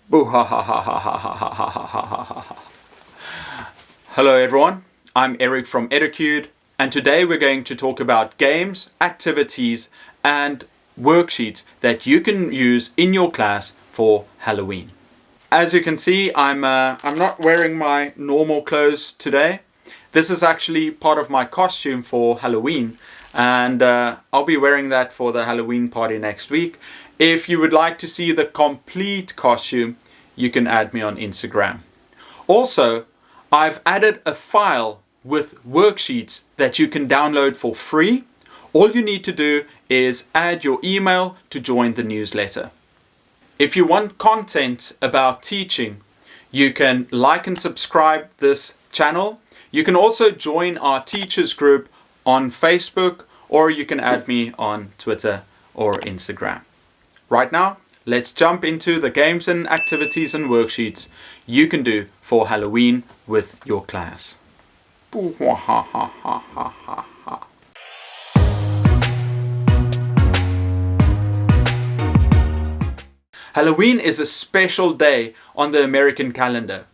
Boo ha ha ha ha ha ha ha ha ha ha ha. Hello everyone, I'm Eric from Educute, and today we're going to talk about games, activities and worksheets that you can use in your class for Halloween. As you can see, I'm not wearing my normal clothes today. This is actually part of my costume for Halloween, and I'll be wearing that for the Halloween party next week. If you would like to see the complete costume, you can add me on Instagram. Also, I've added a file with worksheets that you can download for free. All you need to do is add your email to join the newsletter. If you want content about teaching, you can like and subscribe this channel. You can also join our teachers group on Facebook, or you can add me on Twitter or Instagram. Right now, let's jump into the games and activities and worksheets you can do for Halloween with your class. Halloween is a special day on the American calendar,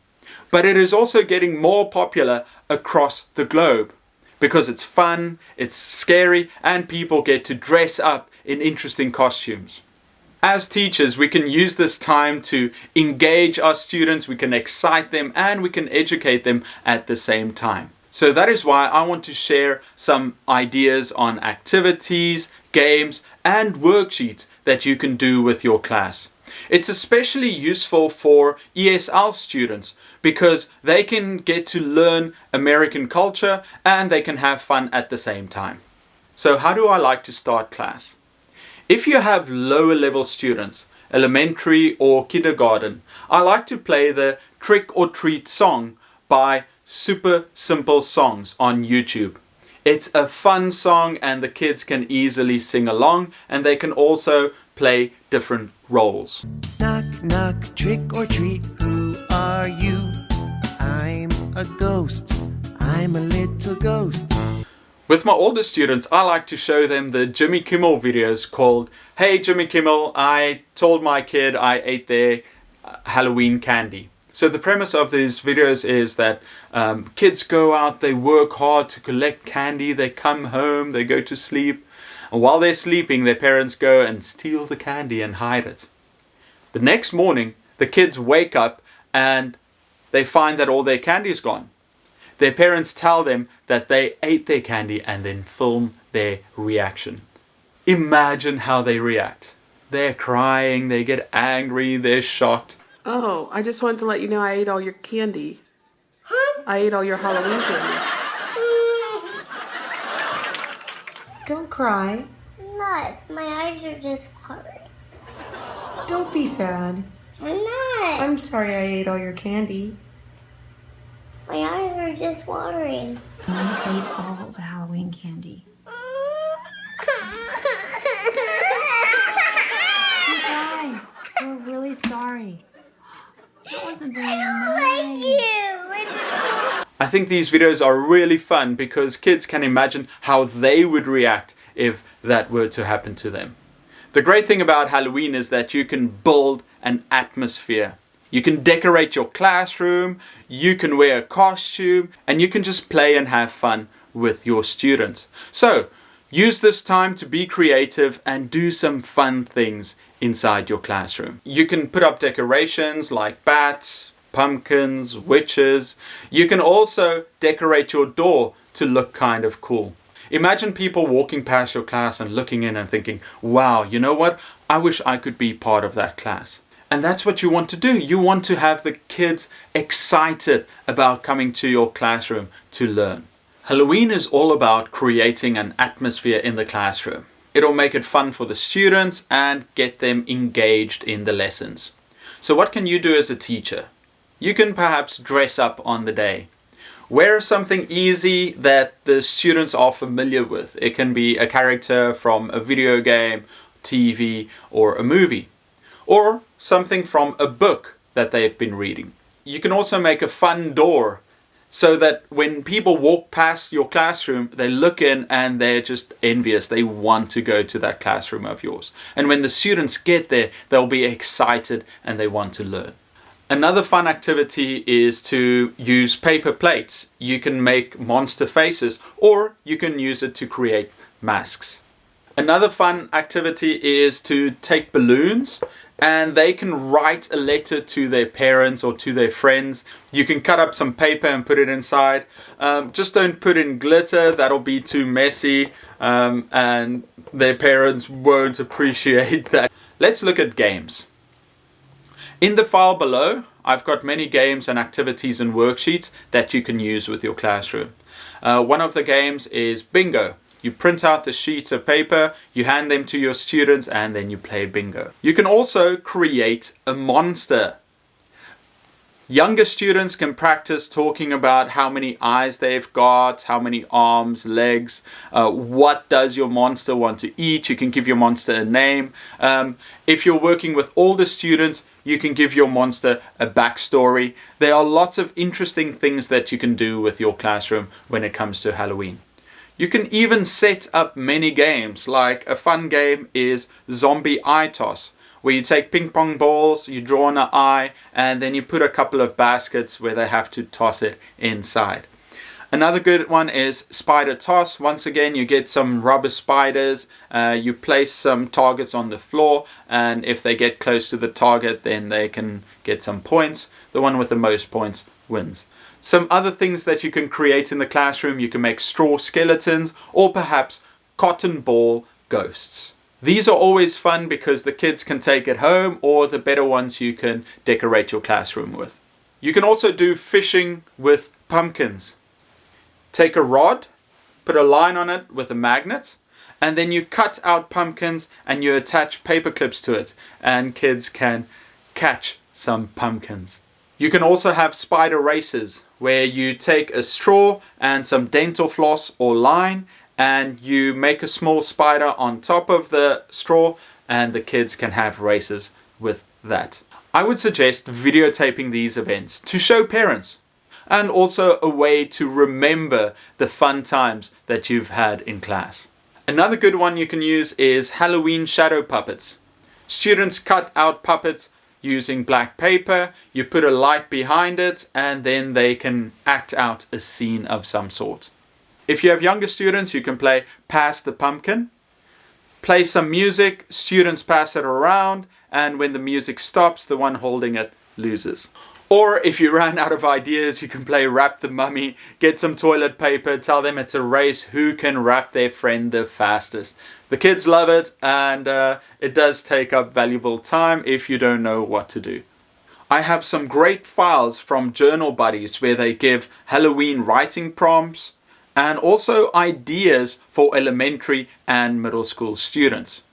but it is also getting more popular across the globe because it's fun, it's scary, and people get to dress up in interesting costumes. As teachers, we can use this time to engage our students, we can excite them, and we can educate them at the same time. So that is why I want to share some ideas on activities, games, and worksheets that you can do with your class. It's especially useful for ESL students because they can get to learn American culture and they can have fun at the same time. So how do I like to start class? If you have lower level students, elementary or kindergarten, I like to play the Trick or Treat song by Super Simple Songs on YouTube. It's a fun song and the kids can easily sing along, and they can also play different roles. Knock, knock, trick or treat, who are you? I'm a ghost, I'm a little ghost. With my older students, I like to show them the Jimmy Kimmel videos called Hey Jimmy Kimmel, I told my kid I ate their Halloween candy. So the premise of these videos is that kids go out, they work hard to collect candy, they come home, they go to sleep, and while they're sleeping, their parents go and steal the candy and hide it. The next morning, the kids wake up and they find that all their candy is gone. Their parents tell them that they ate their candy and then film their reaction. Imagine how they react. They're crying, they get angry, they're shocked. Oh, I just wanted to let you know I ate all your candy. Huh? I ate all your Halloween candy. Don't cry. Not. My eyes are just watering. Don't be sad. I'm not. I'm sorry I ate all your candy. My eyes are just watering. I ate all the Halloween candy. You guys, we're really sorry. That wasn't very nice. I think these videos are really fun because kids can imagine how they would react if that were to happen to them. The great thing about Halloween is that you can build an atmosphere. You can decorate your classroom, you can wear a costume, and you can just play and have fun with your students. So, use this time to be creative and do some fun things inside your classroom. You can put up decorations like bats, pumpkins, witches. You can also decorate your door to look kind of cool. Imagine people walking past your class and looking in and thinking, wow, you know what? I wish I could be part of that class. And that's what you want to do. You want to have the kids excited about coming to your classroom to learn. Halloween is all about creating an atmosphere in the classroom. It'll make it fun for the students and get them engaged in the lessons. So what can you do as a teacher? You can perhaps dress up on the day. Wear something easy that the students are familiar with. It can be a character from a video game, TV, or a movie. Or something from a book that they've been reading. You can also make a fun door so that when people walk past your classroom, they look in and they're just envious. They want to go to that classroom of yours. And when the students get there, they'll be excited and they want to learn. Another fun activity is to use paper plates. You can make monster faces, or you can use it to create masks. Another fun activity is to take balloons and they can write a letter to their parents or to their friends. You can cut up some paper and put it inside. Just don't put in glitter, that'll be too messy, and their parents won't appreciate that. Let's look at games. In the file below, I've got many games and activities and worksheets that you can use with your classroom. One of the games is bingo. You print out the sheets of paper, you hand them to your students, and then you play bingo. You can also create a monster. Younger students can practice talking about how many eyes they've got, how many arms, legs, what does your monster want to eat. You can give your monster a name. If you're working with older students, you can give your monster a backstory. There are lots of interesting things that you can do with your classroom when it comes to Halloween. You can even set up mini games, like a fun game is Zombie Eye Toss, where you take ping pong balls, you draw an eye, and then you put a couple of baskets where they have to toss it inside. Another good one is Spider Toss. Once again, you get some rubber spiders, you place some targets on the floor, and if they get close to the target, then they can get some points. The one with the most points wins. Some other things that you can create in the classroom, you can make straw skeletons or perhaps cotton ball ghosts. These are always fun because the kids can take it home, or the better ones you can decorate your classroom with. You can also do fishing with pumpkins. Take a rod, put a line on it with a magnet, and then you cut out pumpkins and you attach paper clips to it, and kids can catch some pumpkins. You can also have spider races, where you take a straw and some dental floss or line, and you make a small spider on top of the straw, and the kids can have races with that. I would suggest videotaping these events to show parents, and also a way to remember the fun times that you've had in class. Another good one you can use is Halloween shadow puppets. Students cut out puppets using black paper, you put a light behind it, and then they can act out a scene of some sort. If you have younger students, you can play Pass the Pumpkin. Play some music, students pass it around, and when the music stops, the one holding it loses. Or if you run out of ideas, you can play Wrap the Mummy, get some toilet paper, tell them it's a race who can wrap their friend the fastest. The kids love it, and it does take up valuable time if you don't know what to do. I have some great files from Journal Buddies where they give Halloween writing prompts and also ideas for elementary and middle school students.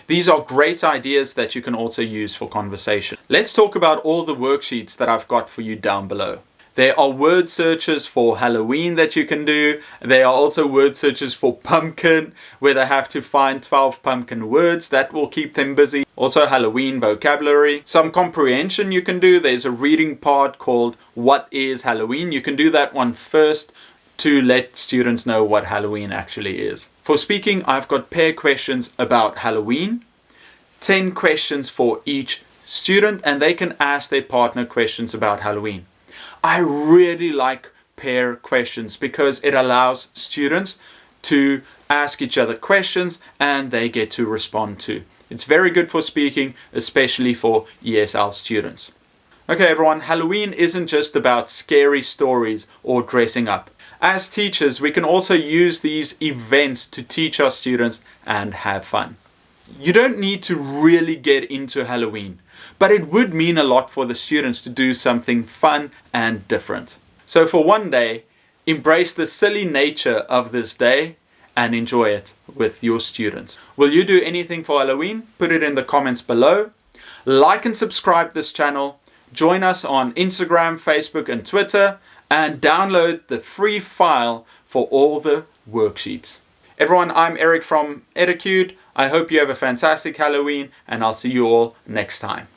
These are great ideas that you can also use for conversation. Let's talk about all the worksheets that I've got for you down below. There are word searches for Halloween that you can do. There are also word searches for pumpkin, where they have to find 12 pumpkin words. That will keep them busy. Also Halloween vocabulary. Some comprehension you can do. There's a reading part called What is Halloween? You can do that one first to let students know what Halloween actually is. For speaking, I've got pair questions about Halloween, 10 questions for each student, and they can ask their partner questions about Halloween. I really like pair questions because it allows students to ask each other questions and they get to respond to. It's very good for speaking, especially for ESL students. Okay everyone, Halloween isn't just about scary stories or dressing up. As teachers, we can also use these events to teach our students and have fun. You don't need to really get into Halloween, but it would mean a lot for the students to do something fun and different. So for one day, embrace the silly nature of this day and enjoy it with your students. Will you do anything for Halloween? Put it in the comments below. Like and subscribe this channel. Join us on Instagram, Facebook and Twitter, and download the free file for all the worksheets. Everyone, I'm Eric from Edicute. I hope you have a fantastic Halloween, and I'll see you all next time.